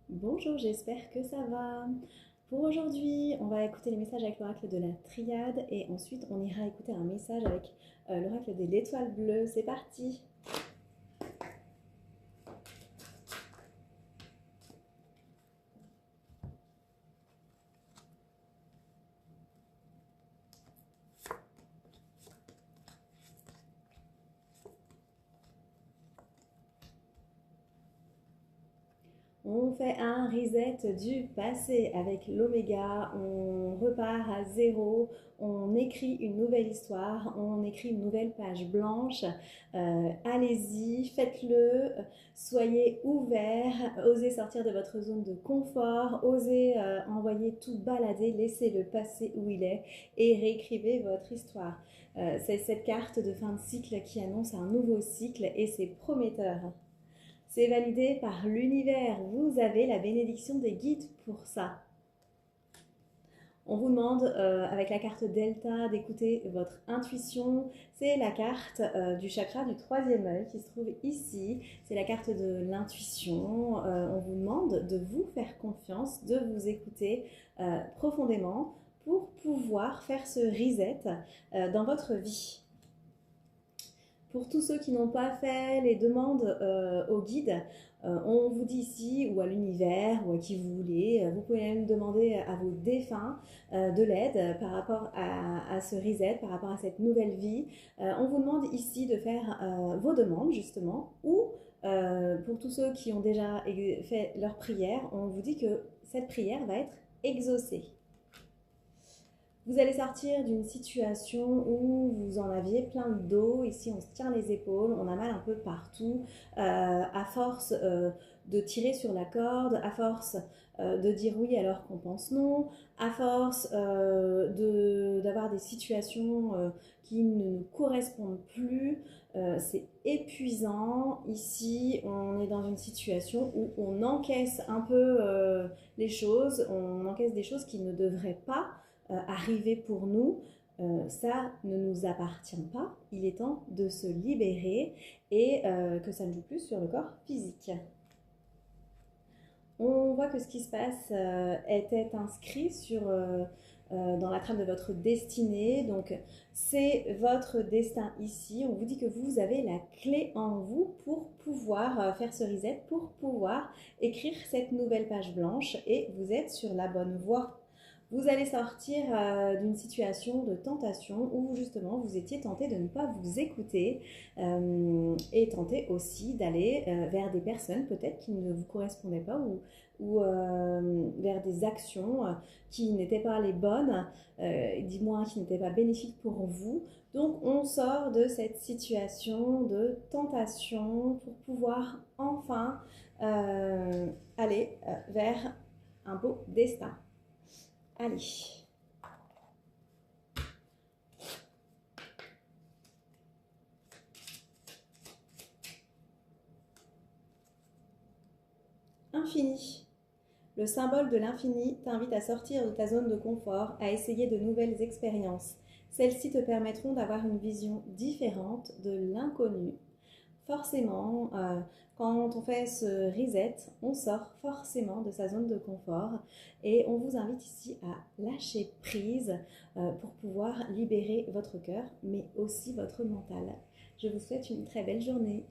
Bonjour, j'espère que ça va. Pour aujourd'hui, on va écouter les messages avec l'oracle de la triade et ensuite on ira écouter un message avec l'oracle de l'étoile bleue. C'est parti! On fait un reset du passé avec l'oméga, on repart à zéro, on écrit une nouvelle histoire, on écrit une nouvelle page blanche. Allez-y, faites-le, soyez ouverts, osez sortir de votre zone de confort, osez envoyer tout balader, laissez le passé où il est et réécrivez votre histoire. C'est cette carte de fin de cycle qui annonce un nouveau cycle et c'est prometteur. C'est validé par l'univers. Vous avez la bénédiction des guides pour ça. On vous demande avec la carte Delta d'écouter votre intuition. C'est la carte du chakra du troisième œil qui se trouve ici. C'est la carte de l'intuition. On vous demande de vous faire confiance, de vous écouter profondément pour pouvoir faire ce reset dans votre vie. Pour tous ceux qui n'ont pas fait les demandes au guide, on vous dit ici, ou à l'univers, ou à qui vous voulez, vous pouvez même demander à vos défunts de l'aide par rapport à ce reset, par rapport à cette nouvelle vie. On vous demande ici de faire vos demandes, justement, ou pour tous ceux qui ont déjà fait leur prière, on vous dit que cette prière va être exaucée. Vous allez sortir d'une situation où vous en aviez plein le dos. Ici, on se tient les épaules, on a mal un peu partout. À force de tirer sur la corde, à force de dire oui alors qu'on pense non, à force d'avoir des situations qui ne nous correspondent plus, c'est épuisant. Ici, on est dans une situation où on encaisse un peu les choses, on encaisse des choses qui ne devraient pas arriver pour nous, ça ne nous appartient pas. Il est temps de se libérer et que ça ne joue plus sur le corps physique. On voit que ce qui se passe était inscrit dans la trame de votre destinée. Donc, c'est votre destin ici. On vous dit que vous avez la clé en vous pour pouvoir faire ce reset, pour pouvoir écrire cette nouvelle page blanche et vous êtes sur la bonne voie. Vous allez sortir d'une situation de tentation où justement vous étiez tenté de ne pas vous écouter et tenté aussi d'aller vers des personnes peut-être qui ne vous correspondaient pas ou vers des actions qui n'étaient pas les bonnes, du moins qui n'étaient pas bénéfiques pour vous. Donc on sort de cette situation de tentation pour pouvoir enfin aller vers un beau destin. Allez. Infini. Le symbole de l'infini t'invite à sortir de ta zone de confort, à essayer de nouvelles expériences. Celles-ci te permettront d'avoir une vision différente de l'inconnu. Forcément, quand on fait ce reset, on sort forcément de sa zone de confort et on vous invite ici à lâcher prise pour pouvoir libérer votre cœur, mais aussi votre mental. Je vous souhaite une très belle journée.